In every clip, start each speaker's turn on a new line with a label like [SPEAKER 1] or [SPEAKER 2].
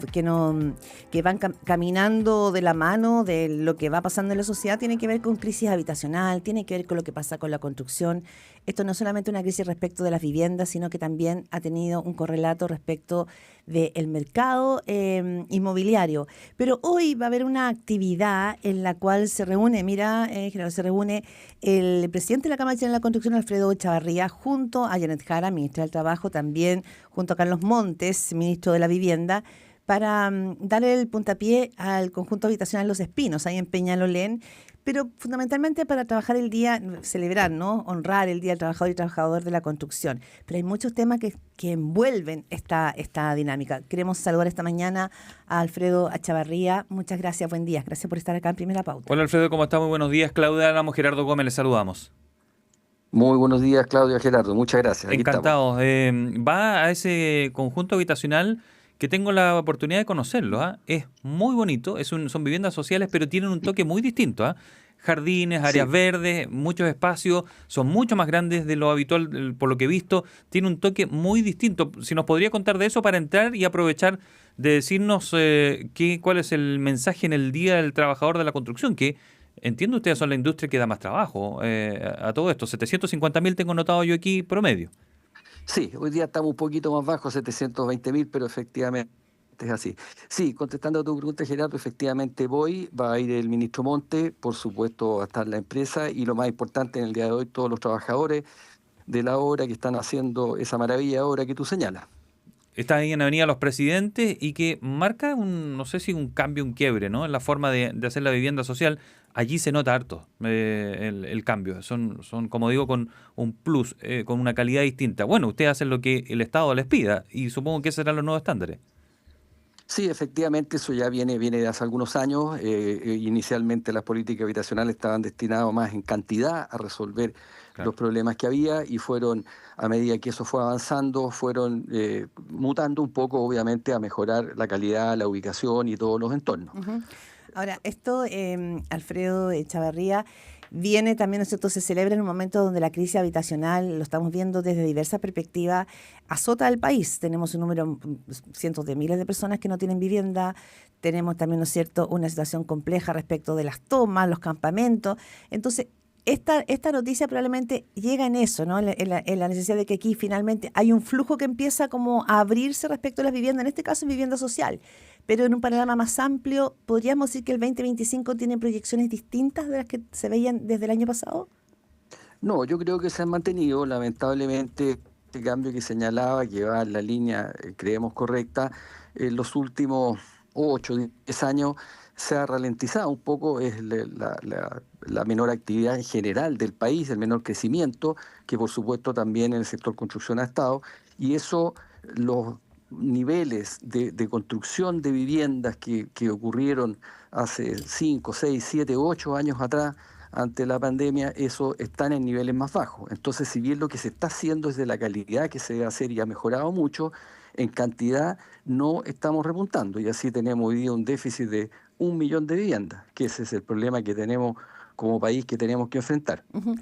[SPEAKER 1] que van caminando de la mano de lo que va pasando en la sociedad, tiene que ver con crisis habitacional, tiene que ver con lo que pasa con la construcción. Esto no es solamente una crisis respecto de las viviendas, sino que también ha tenido un correlato respecto del mercado inmobiliario. Pero hoy va a haber una actividad en la cual se reúne, Gerardo, se reúne el presidente de la Cámara Chilena de la Construcción, Alfredo Echavarría, junto a Janet Jara, ministra del Trabajo, también junto a Carlos Montes, ministro de la Vivienda, para dar el puntapié al conjunto habitacional Los Espinos, ahí en Peñalolén, pero fundamentalmente para trabajar el día, celebrar, ¿no? Honrar el Día del Trabajador y Trabajador de la Construcción. Pero hay muchos temas que envuelven esta dinámica. Queremos saludar esta mañana a Alfredo Echavarría. Muchas gracias, buen día. Gracias por estar acá en Primera Pauta.
[SPEAKER 2] Hola Alfredo, ¿cómo estás? Muy buenos días. Claudia Álamo, Gerardo Gómez, les saludamos.
[SPEAKER 3] Muy buenos días, Claudio, Gerardo. Muchas gracias. Aquí
[SPEAKER 2] Encantado. Va a ese conjunto habitacional que tengo la oportunidad de conocerlo. Es muy bonito, son viviendas sociales, pero tienen un toque muy distinto. Jardines, áreas
[SPEAKER 3] Sí,
[SPEAKER 2] verdes, muchos espacios, son mucho más grandes de lo habitual, por lo que he visto. Tiene un toque muy distinto. Si nos podría contar de eso para entrar y aprovechar de decirnos cuál es el mensaje en el Día del Trabajador de la Construcción, que entiendo ustedes son la industria que da más trabajo a todo esto. 750.000 tengo notado yo aquí promedio.
[SPEAKER 3] sí, hoy día estamos un poquito más bajos, 720.000, pero efectivamente es así. Sí, contestando a tu pregunta, Gerardo, efectivamente va a ir el ministro Monte, por supuesto va a estar la empresa y lo más importante en el día de hoy, todos los trabajadores de la obra que están haciendo esa maravilla obra que tú señalas.
[SPEAKER 2] Está ahí en Avenida Los Presidentes y que marca no sé si un cambio, un quiebre, ¿no? En la forma de hacer la vivienda social. Allí se nota harto el cambio. Son, como digo, con un plus, con una calidad distinta. Bueno, ustedes hacen lo que el Estado les pida y supongo que serán los nuevos estándares.
[SPEAKER 3] Sí, efectivamente, eso ya viene de hace algunos años. Inicialmente las políticas habitacionales estaban destinadas más en cantidad a resolver
[SPEAKER 2] Claro.
[SPEAKER 3] los problemas que había y fueron, a medida que eso fue avanzando, fueron mutando un poco, obviamente, a mejorar la calidad, la ubicación y todos los entornos.
[SPEAKER 1] Ujú. Ahora, esto, Alfredo Echavarría, viene también, ¿no es cierto?, se celebra en un momento donde la crisis habitacional, lo estamos viendo desde diversas perspectivas, azota al país. Tenemos un número, cientos de miles de personas que no tienen vivienda, tenemos también, ¿no es cierto?, una situación compleja respecto de las tomas, los campamentos. Entonces, esta noticia probablemente llega en eso, ¿no? En la necesidad de que aquí finalmente hay un flujo que empieza como a abrirse respecto a las viviendas, en este caso en vivienda social. Pero en un panorama más amplio, ¿podríamos decir que el 2025 tiene proyecciones distintas de las que se veían desde el año pasado?
[SPEAKER 3] No, yo creo que se han mantenido, lamentablemente, este cambio que señalaba, que va en la línea, creemos, correcta, en los últimos 8, 10 años se ha ralentizado un poco, es la menor actividad en general del país, el menor crecimiento, que por supuesto también en el sector construcción ha estado, y eso, los niveles de construcción de viviendas que ocurrieron hace 5, 6, 7, 8 años atrás, ante la pandemia, eso están en niveles más bajos. Entonces, si bien lo que se está haciendo es de la calidad que se debe hacer y ha mejorado mucho, en cantidad no estamos repuntando y así tenemos hoy día un déficit de 1 millón de viviendas, que ese es el problema que tenemos como país que tenemos que enfrentar.
[SPEAKER 1] Ujú.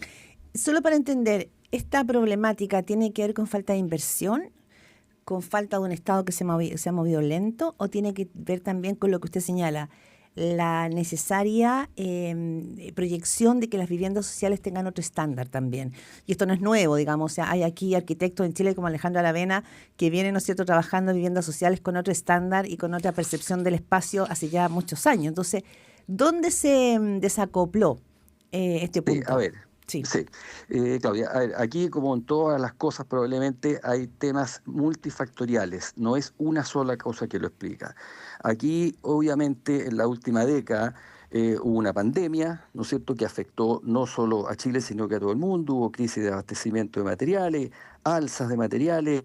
[SPEAKER 1] Solo para entender, ¿esta problemática tiene que ver con falta de inversión, con falta de un Estado que se ha movido lento, o tiene que ver también con lo que usted señala, la necesaria proyección de que las viviendas sociales tengan otro estándar también? Y esto no es nuevo, digamos, o sea, hay aquí arquitectos en Chile como Alejandro Aravena que vienen, ¿no es cierto?, trabajando en viviendas sociales con otro estándar y con otra percepción del espacio hace ya muchos años. Entonces, ¿dónde se desacopló este
[SPEAKER 3] Sí, a
[SPEAKER 1] punto?
[SPEAKER 3] ver,
[SPEAKER 1] Sí.
[SPEAKER 3] sí. Claudia, a ver, aquí como en todas las cosas probablemente hay temas multifactoriales, no es una sola causa que lo explica. Aquí obviamente en la última década hubo una pandemia, ¿no es cierto?, que afectó no solo a Chile, sino que a todo el mundo, hubo crisis de abastecimiento de materiales, alzas de materiales,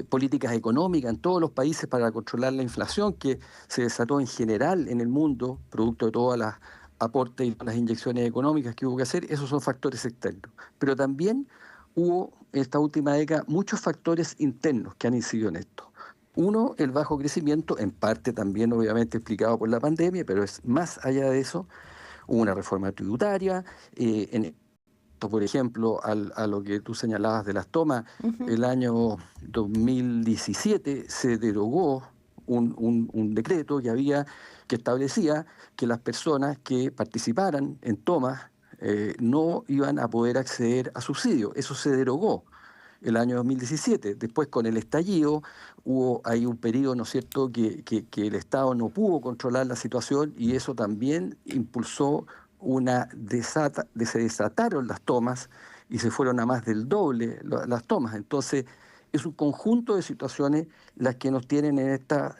[SPEAKER 3] políticas económicas en todos los países para controlar la inflación que se desató en general en el mundo, producto de todas las aportes y las inyecciones económicas que hubo que hacer, esos son factores externos. Pero también hubo en esta última década muchos factores internos que han incidido en esto. Uno, el bajo crecimiento, en parte también obviamente explicado por la pandemia, pero es más allá de eso. Hubo una reforma tributaria, en por ejemplo, a lo que tú señalabas de las tomas,
[SPEAKER 1] Ujú.
[SPEAKER 3] el año 2017 se derogó un decreto que establecía que las personas que participaran en tomas no iban a poder acceder a subsidio. Eso se derogó el año 2017. Después, con el estallido, hubo ahí un periodo, ¿no es cierto?, que el Estado no pudo controlar la situación y eso también impulsó se desataron las tomas y se fueron a más del doble las tomas. Entonces, es un conjunto de situaciones las que nos tienen en esta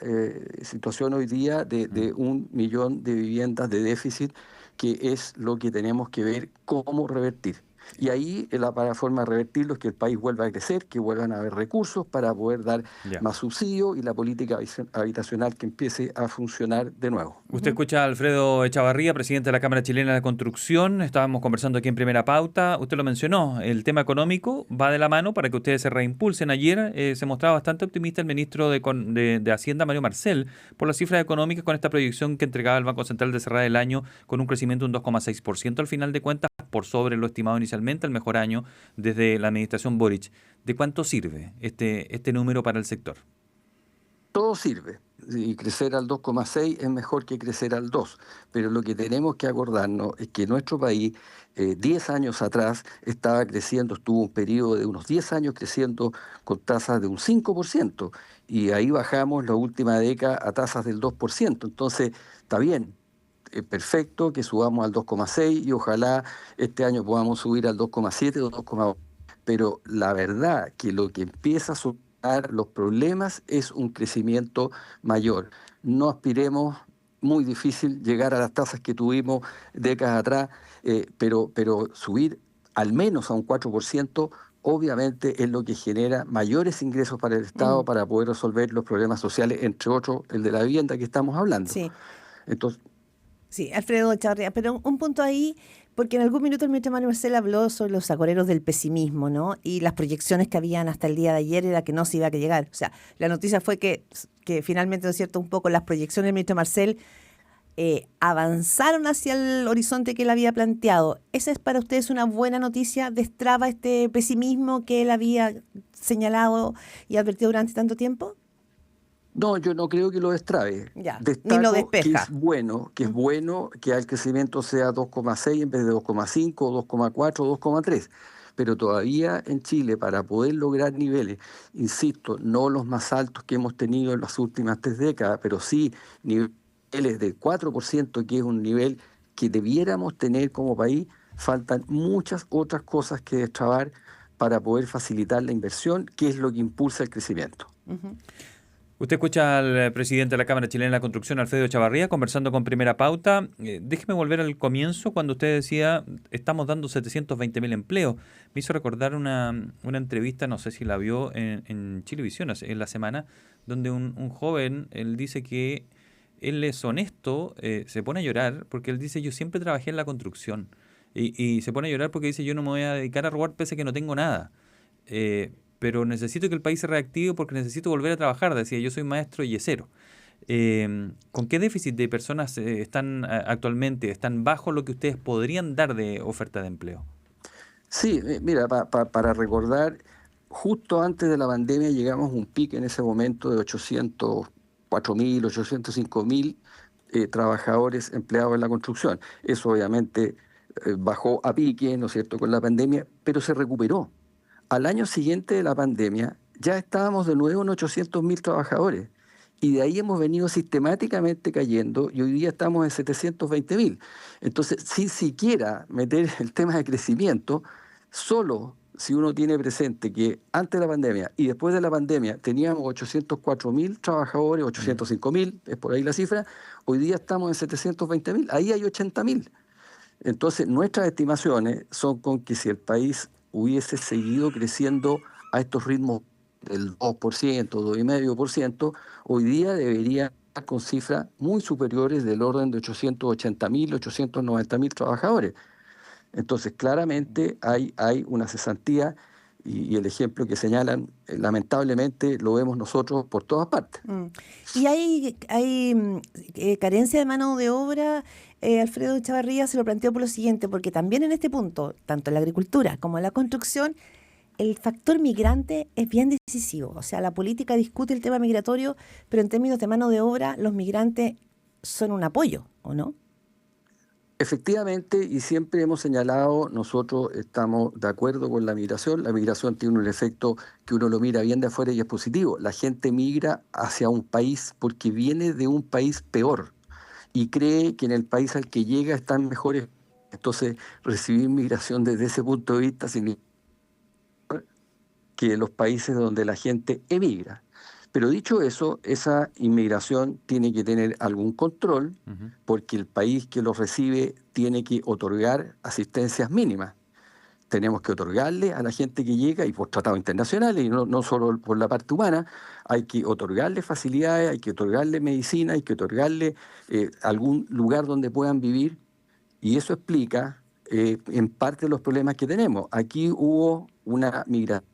[SPEAKER 3] situación hoy día de 1 millón de viviendas de déficit, que es lo que tenemos que ver cómo revertir. Y ahí la forma de revertirlo es que el país vuelva a crecer, que vuelvan a haber recursos para poder dar
[SPEAKER 2] Ya.
[SPEAKER 3] más subsidio y la política habitacional que empiece a funcionar de nuevo.
[SPEAKER 2] Usted escucha a Alfredo Echavarría, presidente de la Cámara Chilena de Construcción. Estábamos conversando aquí en Primera Pauta. Usted lo mencionó, el tema económico va de la mano para que ustedes se reimpulsen. Ayer se mostraba bastante optimista el ministro de Hacienda, Mario Marcel, por las cifras económicas con esta proyección que entregaba el Banco Central de cerrar el año con un crecimiento de un 2,6%. Al final de cuentas, por sobre lo estimado inicialmente, el mejor año desde la administración Boric. ¿De cuánto sirve este número para el sector?
[SPEAKER 3] Todo sirve, y crecer al 2,6 es mejor que crecer al 2, pero lo que tenemos que acordarnos es que nuestro país 10 años atrás estaba creciendo, estuvo un periodo de unos 10 años creciendo con tasas de un 5%, y ahí bajamos la última década a tasas del 2%. Entonces, está bien, perfecto que subamos al 2,6 y ojalá este año podamos subir al 2,7 o 2,8, pero la verdad que lo que empieza a los problemas es un crecimiento mayor. No aspiremos, muy difícil llegar a las tasas que tuvimos décadas atrás, pero subir al menos a un 4% obviamente es lo que genera mayores ingresos para el Estado para poder resolver los problemas sociales, entre otros el de la vivienda que estamos hablando.
[SPEAKER 1] Sí.
[SPEAKER 3] Entonces,
[SPEAKER 1] Sí, Alfredo Echavarría, pero un punto ahí, porque en algún minuto el ministro Manuel Marcel habló sobre los agoreros del pesimismo, ¿no? Y las proyecciones que habían hasta el día de ayer era que no se iba a llegar. O sea, la noticia fue que finalmente, ¿no es cierto?, un poco las proyecciones del ministro Marcel avanzaron hacia el horizonte que él había planteado. ¿Esa es para ustedes una buena noticia? ¿Destraba este pesimismo que él había señalado y advertido durante tanto tiempo?
[SPEAKER 3] no, yo no creo que lo destrabe.
[SPEAKER 1] Ya, ni lo
[SPEAKER 3] Destaco
[SPEAKER 1] despeja.
[SPEAKER 3] que es bueno que el crecimiento sea 2,6 en vez de 2,5, 2,4, 2,3. Pero todavía en Chile, para poder lograr niveles, insisto, no los más altos que hemos tenido en las últimas 3 décadas, pero sí niveles de 4%, que es un nivel que debiéramos tener como país, faltan muchas otras cosas que destrabar para poder facilitar la inversión, que es lo que impulsa el crecimiento.
[SPEAKER 2] Usted escucha al presidente de la Cámara Chilena de la Construcción, Alfredo Echavarría, conversando con Primera Pauta. Déjeme volver al comienzo, cuando usted decía, estamos dando 720.000 empleos. Me hizo recordar una entrevista, no sé si la vio, en Chilevisión en la semana, donde un joven, él dice que él es honesto, se pone a llorar, porque él dice, yo siempre trabajé en la construcción. Y se pone a llorar porque dice, yo no me voy a dedicar a robar pese a que no tengo nada. Pero necesito que el país se reactive porque necesito volver a trabajar. Decía, yo soy maestro yesero. ¿Con qué déficit de personas están actualmente? ¿Están bajo lo que ustedes podrían dar de oferta de empleo?
[SPEAKER 3] Sí, mira, para recordar, justo antes de la pandemia llegamos a un pico en ese momento de 804.000, 805.000 trabajadores empleados en la construcción. Eso obviamente bajó a pique, ¿no es cierto?, con la pandemia, pero se recuperó. Al año siguiente de la pandemia ya estábamos de nuevo en 800.000 trabajadores y de ahí hemos venido sistemáticamente cayendo y hoy día estamos en 720.000. Entonces, sin siquiera meter el tema de crecimiento, solo si uno tiene presente que antes de la pandemia y después de la pandemia teníamos 804.000 trabajadores, 805.000, es por ahí la cifra, hoy día estamos en 720.000, ahí hay 80.000. Entonces, nuestras estimaciones son con que si el país hubiese seguido creciendo a estos ritmos del 2%, 2,5%, hoy día debería estar con cifras muy superiores del orden de 880.000, 890.000 trabajadores. Entonces, claramente hay una cesantía y el ejemplo que señalan, lamentablemente, lo vemos nosotros por todas partes.
[SPEAKER 1] ¿Y hay carencia de mano de obra? Alfredo Echavarría se lo planteó por lo siguiente, porque también en este punto, tanto en la agricultura como en la construcción, el factor migrante es bien decisivo. O sea, la política discute el tema migratorio, pero en términos de mano de obra, los migrantes son un apoyo, ¿o no?
[SPEAKER 3] Efectivamente, y siempre hemos señalado, nosotros estamos de acuerdo con la migración. La migración tiene un efecto que uno lo mira bien de afuera y es positivo. La gente migra hacia un país porque viene de un país peor y cree que en el país al que llega están mejores. Entonces, recibir migración desde ese punto de vista significa que los países donde la gente emigra. Pero dicho eso, esa inmigración tiene que tener algún control
[SPEAKER 2] Ujú.
[SPEAKER 3] porque el país que los recibe tiene que otorgar asistencias mínimas. Tenemos que otorgarle a la gente que llega, y por tratados internacionales, y no solo por la parte humana, hay que otorgarle facilidades, hay que otorgarle medicina, hay que otorgarle algún lugar donde puedan vivir, y eso explica en parte los problemas que tenemos. Aquí hubo una migración,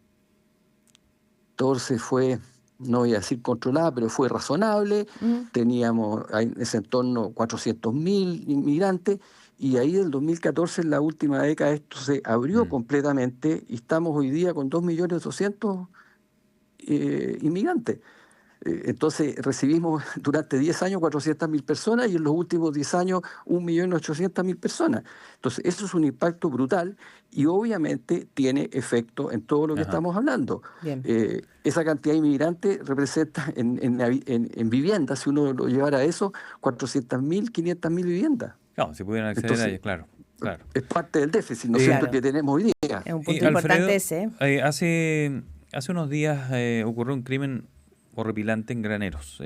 [SPEAKER 3] entonces fue, no voy a decir controlada, pero fue razonable.
[SPEAKER 1] Mm,
[SPEAKER 3] Teníamos en ese entorno 400.000 inmigrantes, y ahí del 2014, en la última década, esto se abrió
[SPEAKER 2] Mm.
[SPEAKER 3] completamente y estamos hoy día con 2.200.000 inmigrantes. Entonces recibimos durante 10 años 400.000 personas y en los últimos 10 años 1.800.000 personas. Entonces eso es un impacto brutal y obviamente tiene efecto en todo lo que
[SPEAKER 2] Ajá.
[SPEAKER 3] estamos hablando.
[SPEAKER 1] bien.
[SPEAKER 3] Esa cantidad de inmigrantes representa en viviendas, si uno lo llevara a eso, 400.000, 500.000 viviendas.
[SPEAKER 2] Claro, si pudieran acceder a
[SPEAKER 3] Entonces
[SPEAKER 2] ellas, claro, claro.
[SPEAKER 3] es parte del déficit, ¿no es cierto?,
[SPEAKER 1] Claro,
[SPEAKER 3] que tenemos hoy día.
[SPEAKER 1] es un punto
[SPEAKER 2] Alfredo,
[SPEAKER 1] importante ese, ¿eh?
[SPEAKER 2] hace unos días ocurrió un crimen horripilante en Graneros.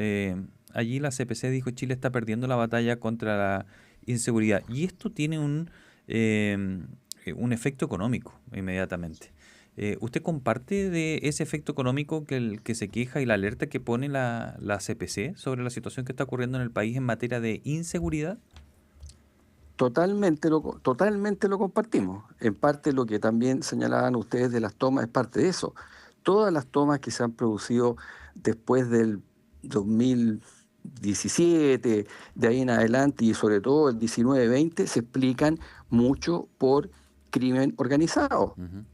[SPEAKER 2] Allí la CPC dijo Chile está perdiendo la batalla contra la inseguridad. Y esto tiene un efecto económico inmediatamente. ¿Usted comparte de ese efecto económico que se queja y la alerta que pone la CPC sobre la situación que está ocurriendo en el país en materia de inseguridad?
[SPEAKER 3] Totalmente lo compartimos. En parte lo que también señalaban ustedes de las tomas es parte de eso. Todas las tomas que se han producido después del 2017, de ahí en adelante, y sobre todo el 19-20, se explican mucho por crimen organizado.
[SPEAKER 2] Ujú.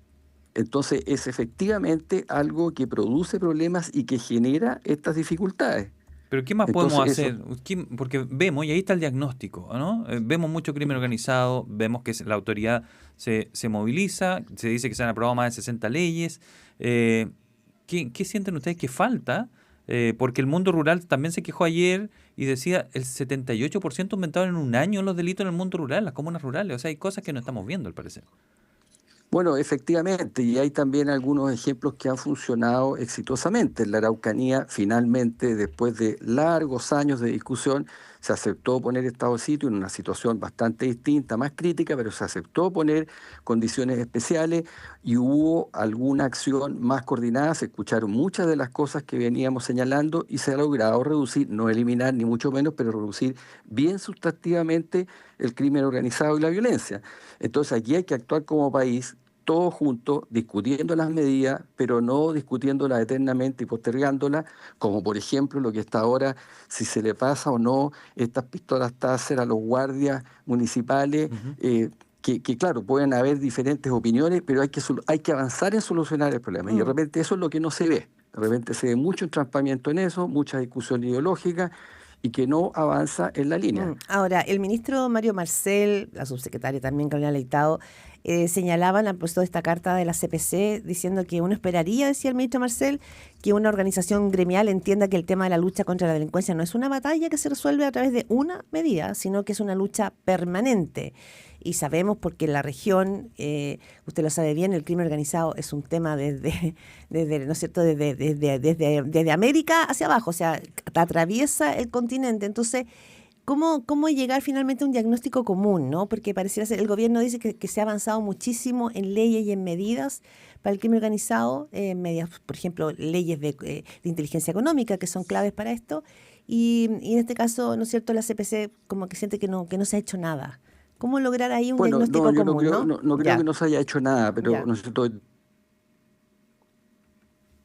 [SPEAKER 3] Entonces es efectivamente algo que produce problemas y que genera estas dificultades.
[SPEAKER 2] Pero ¿qué más podemos
[SPEAKER 3] Entonces eso.
[SPEAKER 2] hacer? Porque vemos, y ahí está el diagnóstico, ¿no? Vemos mucho crimen organizado, vemos que la autoridad se moviliza, se dice que se han aprobado más de 60 leyes. Eh, ¿qué sienten ustedes que falta? Porque el mundo rural también se quejó ayer y decía el 78% aumentaron en un año los delitos en el mundo rural, las comunas rurales. O sea, hay cosas que no estamos viendo, al parecer.
[SPEAKER 3] Bueno, efectivamente, y hay también algunos ejemplos que han funcionado exitosamente. En la Araucanía, finalmente, después de largos años de discusión, se aceptó poner estado de sitio en una situación bastante distinta, más crítica, pero se aceptó poner condiciones especiales y hubo alguna acción más coordinada. Se escucharon muchas de las cosas que veníamos señalando y se ha logrado reducir, no eliminar ni mucho menos, pero reducir bien sustantivamente el crimen organizado y la violencia. Entonces aquí hay que actuar como país todos juntos, discutiendo las medidas, pero no discutiéndolas eternamente y postergándolas, como por ejemplo lo que está ahora, si se le pasa o no estas pistolas Taser a los guardias municipales,
[SPEAKER 2] Ujú.
[SPEAKER 3] que claro, pueden haber diferentes opiniones, pero hay que avanzar en solucionar el problema. Y de
[SPEAKER 1] Mm.
[SPEAKER 3] repente eso es lo que no se ve. De repente se ve mucho entrampamiento en eso, mucha discusión ideológica y que no avanza en la línea.
[SPEAKER 1] Ahora, el ministro Mario Marcel, la subsecretaria también Carolina Leitao, señalaban a propósito de esta carta de la CPC diciendo que uno esperaría, decía el ministro Marcel, que una organización gremial entienda que el tema de la lucha contra la delincuencia no es una batalla que se resuelve a través de una medida, sino que es una lucha permanente. Y sabemos porque en la región, usted lo sabe bien, el crimen organizado es un tema ¿no es cierto?, desde América hacia abajo, o sea, atraviesa el continente. Entonces, ¿cómo llegar finalmente a un diagnóstico común, ¿no? Porque pareciera ser, el gobierno dice que se ha avanzado muchísimo en leyes y en medidas para el crimen organizado, medidas, por ejemplo, leyes de inteligencia económica que son claves para esto, y en este caso, ¿no es cierto?, la CPC como que siente que no se ha hecho nada. ¿Cómo lograr ahí un
[SPEAKER 3] Bueno, no,
[SPEAKER 1] diagnóstico
[SPEAKER 3] yo no
[SPEAKER 1] común,
[SPEAKER 3] creo,
[SPEAKER 1] no?
[SPEAKER 3] no creo que
[SPEAKER 1] Ya,
[SPEAKER 3] no se haya hecho nada, pero
[SPEAKER 1] ya.
[SPEAKER 3] nosotros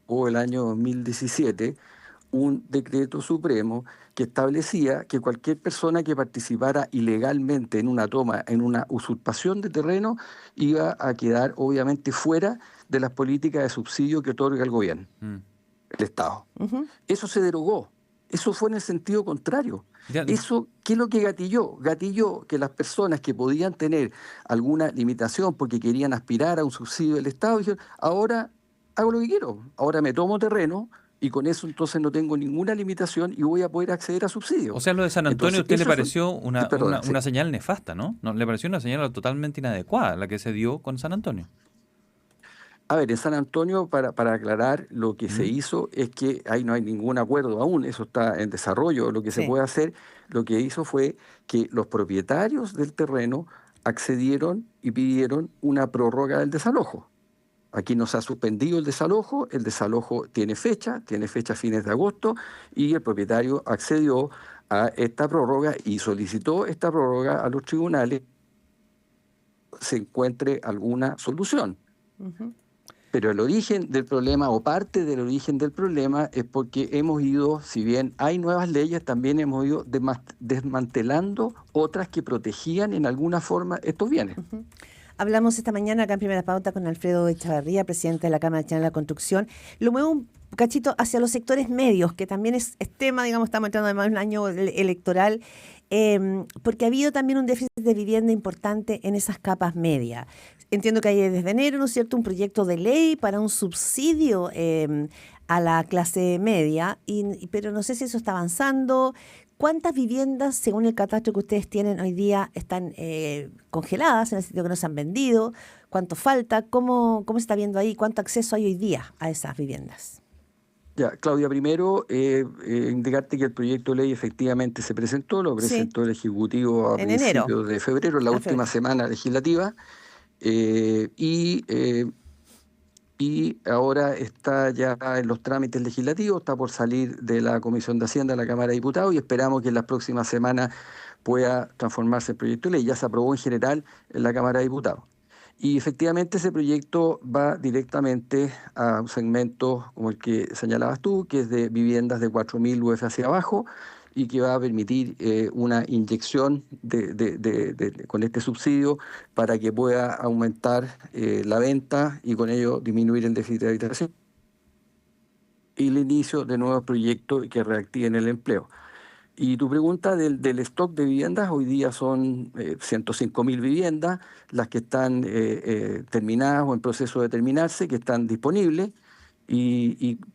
[SPEAKER 3] hubo el año 2017, un decreto supremo que establecía que cualquier persona que participara ilegalmente en una toma, en una usurpación de terreno, iba a quedar obviamente fuera de las políticas de subsidio que otorga el gobierno,
[SPEAKER 2] Mm.
[SPEAKER 3] el Estado.
[SPEAKER 1] Ujú.
[SPEAKER 3] Eso se derogó. Eso fue en el sentido contrario.
[SPEAKER 2] Ya,
[SPEAKER 3] Eso, ¿qué es lo que gatilló? Gatilló que las personas que podían tener alguna limitación porque querían aspirar a un subsidio del Estado, dijeron, ahora hago lo que quiero, ahora me tomo terreno y con eso entonces no tengo ninguna limitación y voy a poder acceder a subsidios.
[SPEAKER 2] o sea, lo de San Antonio, ¿a
[SPEAKER 3] Entonces,
[SPEAKER 2] usted le
[SPEAKER 3] eso es
[SPEAKER 2] pareció
[SPEAKER 3] perdón, sí.
[SPEAKER 2] una señal nefasta, ¿no? ¿No? Le pareció una señal totalmente inadecuada la que se dio con San Antonio.
[SPEAKER 3] A ver, en San Antonio, para aclarar, lo que se
[SPEAKER 2] ¿Mm?
[SPEAKER 3] hizo es que ahí no hay ningún acuerdo aún, eso está en desarrollo. Lo que se
[SPEAKER 1] Sí.
[SPEAKER 3] puede hacer, lo que hizo fue que los propietarios del terreno accedieron y pidieron una prórroga del desalojo. Aquí no se ha suspendido el desalojo tiene fecha a fines de agosto, y el propietario accedió a esta prórroga y solicitó esta prórroga a los tribunales se encuentre alguna solución.
[SPEAKER 1] Ujú.
[SPEAKER 3] Pero el origen del problema o parte del origen del problema es porque hemos ido, si bien hay nuevas leyes, también hemos ido desmantelando otras que protegían en alguna forma estos bienes.
[SPEAKER 1] Hablamos esta mañana acá en Primera Pauta con Alfredo Echavarría, presidente de la Cámara Chilena de la Construcción. Lo muevo un cachito hacia los sectores medios, que también es tema, digamos, estamos entrando además en un año electoral, porque ha habido también un déficit de vivienda importante en esas capas medias. Entiendo que hay desde enero, ¿no es cierto?, un proyecto de ley para un subsidio a la clase media, pero no sé si eso está avanzando. ¿Cuántas viviendas, según el catastro que ustedes tienen hoy día, están congeladas, en el sentido que no se han vendido? ¿Cuánto falta? ¿Cómo se está viendo ahí? ¿Cuánto acceso hay hoy día a esas viviendas?
[SPEAKER 3] Ya, Claudia, primero indicarte que el proyecto de ley efectivamente se presentó, lo
[SPEAKER 1] Sí,
[SPEAKER 3] presentó el Ejecutivo a
[SPEAKER 1] en enero,
[SPEAKER 3] principios de febrero, la
[SPEAKER 1] a
[SPEAKER 3] última
[SPEAKER 1] febrero.
[SPEAKER 3] semana legislativa, eh, y, eh, y ahora está ya en los trámites legislativos, está por salir de la Comisión de Hacienda de la Cámara de Diputados y esperamos que en las próximas semanas pueda transformarse el proyecto de ley. Ya se aprobó en general en la Cámara de Diputados. Y efectivamente ese proyecto va directamente a un segmento como el que señalabas tú, que es de viviendas de 4.000 UF hacia abajo y que va a permitir una inyección con este subsidio para que pueda aumentar la venta y con ello disminuir el déficit de habitación y el inicio de nuevos proyectos que reactiven el empleo. Y tu pregunta del stock de viviendas, hoy día son 105.000 viviendas, las que están terminadas o en proceso de terminarse, que están disponibles,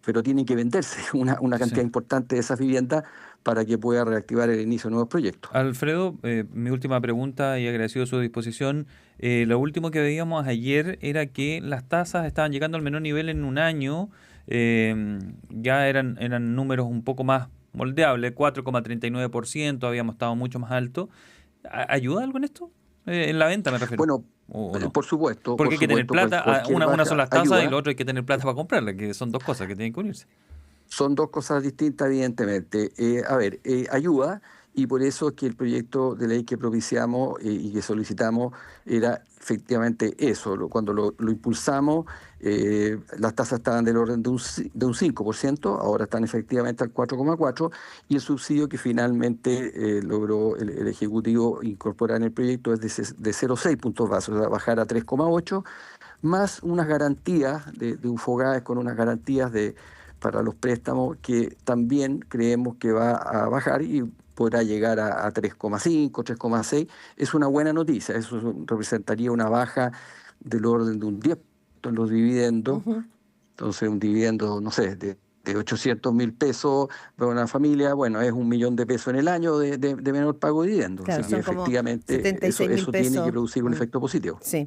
[SPEAKER 3] pero tienen que venderse una
[SPEAKER 2] Sí.
[SPEAKER 3] cantidad importante de esas viviendas para que pueda reactivar el inicio de nuevos proyectos.
[SPEAKER 2] Alfredo, mi última pregunta y agradecido su disposición. Lo último que veíamos ayer era que las tasas estaban llegando al menor nivel en un año. Ya eran números un poco más moldeables, 4,39%, habíamos estado mucho más alto. ¿Ayuda algo en esto? En la venta me refiero.
[SPEAKER 3] Bueno,
[SPEAKER 2] ¿O no?
[SPEAKER 3] por
[SPEAKER 2] Porque hay que tener
[SPEAKER 3] supuesto,
[SPEAKER 2] plata,
[SPEAKER 3] cualquier
[SPEAKER 2] una son
[SPEAKER 3] baja
[SPEAKER 2] las tasas y
[SPEAKER 3] ayuda.
[SPEAKER 2] lo otro hay que tener plata para comprarla, que son dos cosas que tienen que unirse.
[SPEAKER 3] Son dos cosas distintas, evidentemente. Ayuda, y por eso es que el proyecto de ley que propiciamos y que solicitamos era efectivamente eso. Cuando lo impulsamos, las tasas estaban del orden de un 5%, ahora están efectivamente al 4,4%, y el subsidio que finalmente logró el Ejecutivo incorporar en el proyecto es de 0,6 puntos básicos, o sea, bajar a 3,8, más unas garantías de un FOGAES con unas garantías para los préstamos que también creemos que va a bajar y podrá llegar a 3,5, 3,6. Es una buena noticia, eso representaría una baja del orden de un 10% en los dividendos.
[SPEAKER 1] Ujú.
[SPEAKER 3] Entonces un dividendo, no sé, de 800.000 pesos para una familia, bueno, es 1.000.000 de pesos en el año de menor pago de dividendos.
[SPEAKER 1] Claro,
[SPEAKER 3] Así que
[SPEAKER 1] son como
[SPEAKER 3] efectivamente
[SPEAKER 1] 76.000
[SPEAKER 3] eso tiene que
[SPEAKER 1] pesos.
[SPEAKER 3] producir un efecto positivo.
[SPEAKER 1] Sí.